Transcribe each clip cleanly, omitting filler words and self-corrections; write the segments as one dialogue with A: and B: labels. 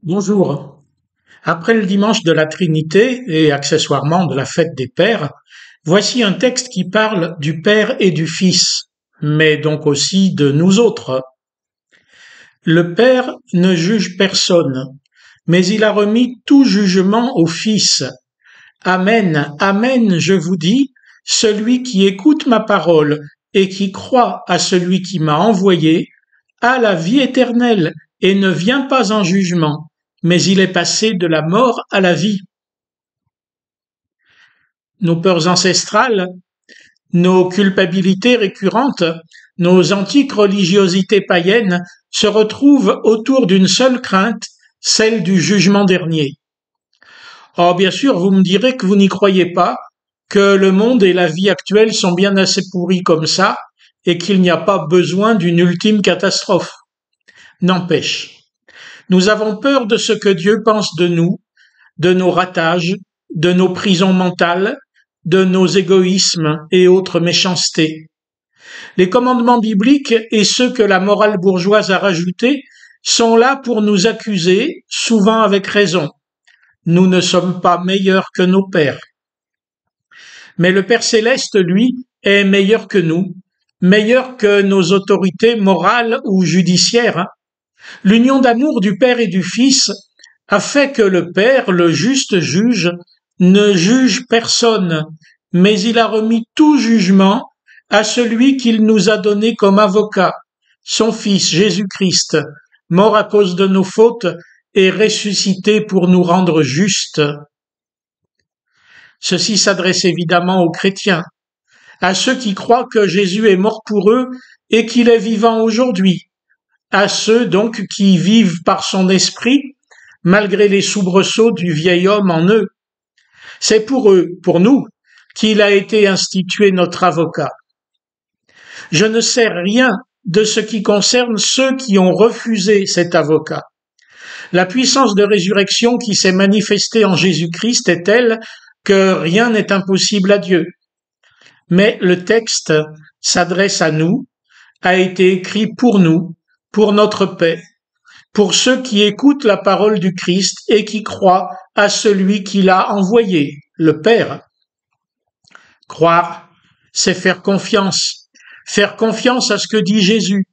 A: Bonjour. Après le dimanche de la Trinité et accessoirement de la fête des Pères, voici un texte qui parle du Père et du Fils, mais donc aussi de nous autres. Le Père ne juge personne, mais il a remis tout jugement au Fils. Amen, amen, je vous dis, celui qui écoute ma parole et qui croit à celui qui m'a envoyé a la vie éternelle et ne vient pas en jugement, mais il est passé de la mort à la vie. Nos peurs ancestrales, nos culpabilités récurrentes, nos antiques religiosités païennes se retrouvent autour d'une seule crainte, celle du jugement dernier. Or, bien sûr, vous me direz que vous n'y croyez pas, que le monde et la vie actuelle sont bien assez pourris comme ça, et qu'il n'y a pas besoin d'une ultime catastrophe. N'empêche, nous avons peur de ce que Dieu pense de nous, de nos ratages, de nos prisons mentales, de nos égoïsmes et autres méchancetés. Les commandements bibliques et ceux que la morale bourgeoise a rajoutés sont là pour nous accuser, souvent avec raison. Nous ne sommes pas meilleurs que nos pères. Mais le Père céleste, lui, est meilleur que nous, meilleur que nos autorités morales ou judiciaires. L'union d'amour du Père et du Fils a fait que le Père, le juste juge, ne juge personne, mais il a remis tout jugement à celui qu'il nous a donné comme avocat, son Fils Jésus-Christ, mort à cause de nos fautes et ressuscité pour nous rendre justes. Ceci s'adresse évidemment aux chrétiens, à ceux qui croient que Jésus est mort pour eux et qu'il est vivant aujourd'hui, à ceux donc qui vivent par son esprit, malgré les soubresauts du vieil homme en eux. C'est pour eux, pour nous, qu'il a été institué notre avocat. Je ne sais rien de ce qui concerne ceux qui ont refusé cet avocat. La puissance de résurrection qui s'est manifestée en Jésus-Christ est telle que rien n'est impossible à Dieu. Mais le texte s'adresse à nous, a été écrit pour nous, pour notre paix, pour ceux qui écoutent la parole du Christ et qui croient à celui qui l'a envoyé, le Père. Croire, c'est faire confiance à ce que dit Jésus.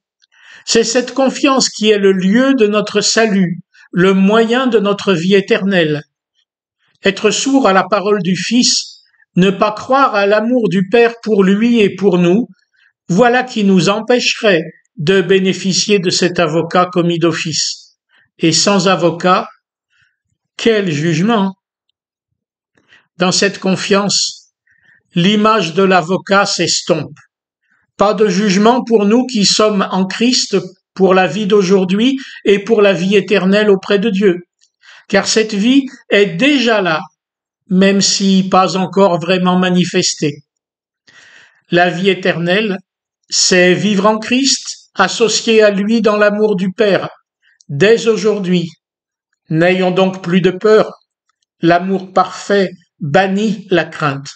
A: C'est cette confiance qui est le lieu de notre salut, le moyen de notre vie éternelle. Être sourd à la parole du Fils, ne pas croire à l'amour du Père pour lui et pour nous, voilà qui nous empêcherait de bénéficier de cet avocat commis d'office. Et sans avocat, quel jugement! Dans cette confiance, l'image de l'avocat s'estompe. Pas de jugement pour nous qui sommes en Christ pour la vie d'aujourd'hui et pour la vie éternelle auprès de Dieu. Car cette vie est déjà là, même si pas encore vraiment manifestée. La vie éternelle, c'est vivre en Christ, associé à lui dans l'amour du Père, dès aujourd'hui. N'ayons donc plus de peur. L'amour parfait bannit la crainte.